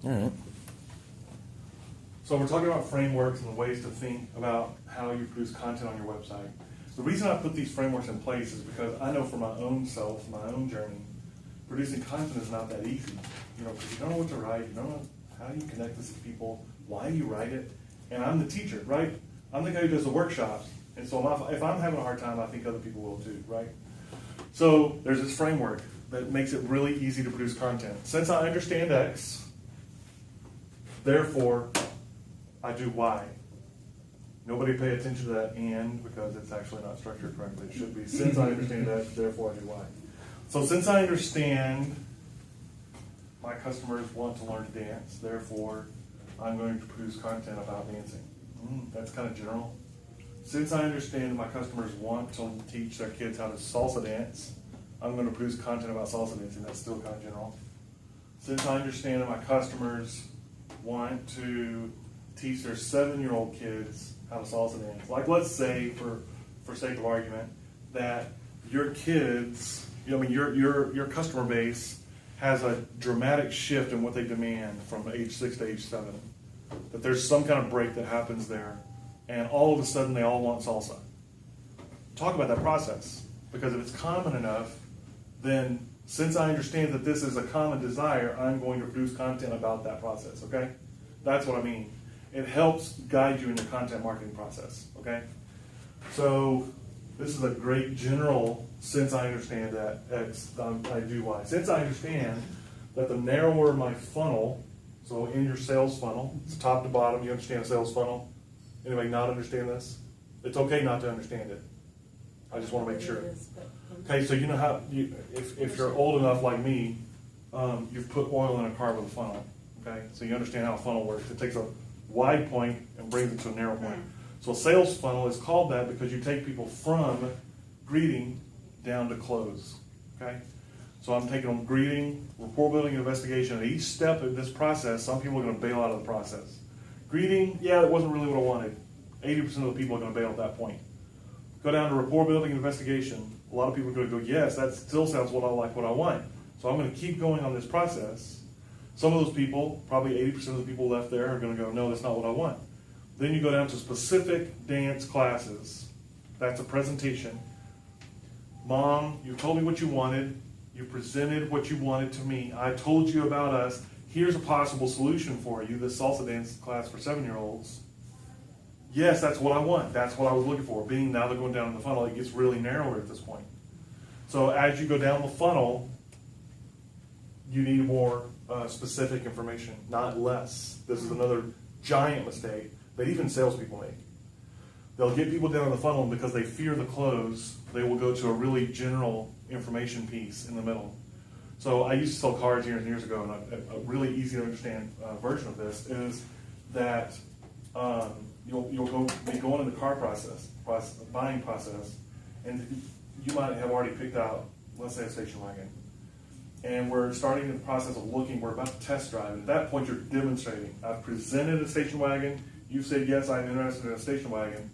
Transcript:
All right. So we're talking about frameworks and ways to think about how you produce content on your website. The reason I put these frameworks in place is because I know for my own self, my own journey, producing content is not that easy. Because you don't know what to write, you don't know how do you connect this to people, why do you write it, and I'm the teacher, right? I'm the guy who does the workshops, and so if I'm having a hard time, I think other people will too, right? So there's this framework that makes it really easy to produce content. Since I understand X, therefore, I do Y. Nobody pay attention to that and because it's actually not structured correctly. It should be, since I understand X, therefore I do Y. So since I understand my customers want to learn to dance, therefore I'm going to produce content about dancing. That's kind of general. Since I understand my customers want to teach their kids how to salsa dance, I'm going to produce content about salsa dancing. That's still kind of general. Since I understand that my customers want to teach their 7-year-old kids how to salsa dance, like let's say, for sake of argument, that your kids, your customer base has a dramatic shift in what they demand from age 6 to age 7. That there's some kind of break that happens there, and all of a sudden they all want salsa. Talk about that process, because if it's common enough, then since I understand that this is a common desire, I'm going to produce content about that process, okay? That's what I mean. It helps guide you in your content marketing process, okay? So this is a great general, since I understand that X, I do Y. Since I understand that the narrower my funnel, so in your sales funnel, it's top to bottom, you understand a sales funnel? Anybody not understand this? It's okay not to understand it. I just want to make sure. Okay, so you know how, if you're old enough like me, you've put oil in a car with a funnel, okay? So you understand how a funnel works. It takes a wide point and brings it to a narrow point. So a sales funnel is called that because you take people from greeting down to close, okay? So I'm taking them greeting, rapport building, and investigation. At each step of this process, some people are going to bail out of the process. Greeting, yeah, that wasn't really what I wanted. 80% of the people are going to bail at that point. Go down to rapport building and investigation. A lot of people are going to go, yes, that still sounds what I want. So I'm going to keep going on this process. Some of those people, probably 80% of the people left there, are going to go, no, that's not what I want. Then you go down to specific dance classes. That's a presentation. Mom, you told me what you wanted. You presented what you wanted to me. I told you about us. Here's a possible solution for you, this salsa dance class for 7-year-olds. Yes, that's what I want. That's what I was looking for. Being now they're going down the funnel, it gets really narrower at this point. So as you go down the funnel, you need more specific information, not less. This is another giant mistake that even salespeople make. They'll get people down the funnel, and because they fear the close, they will go to a really general information piece in the middle. So I used to sell cars years and years ago, and a really easy to understand version of this is that you'll be going in the car buying process, and you might have already picked out, let's say, a station wagon. And we're starting the process of looking, we're about to test drive. And at that point, you're demonstrating. I've presented a station wagon. You've said, yes, I'm interested in a station wagon.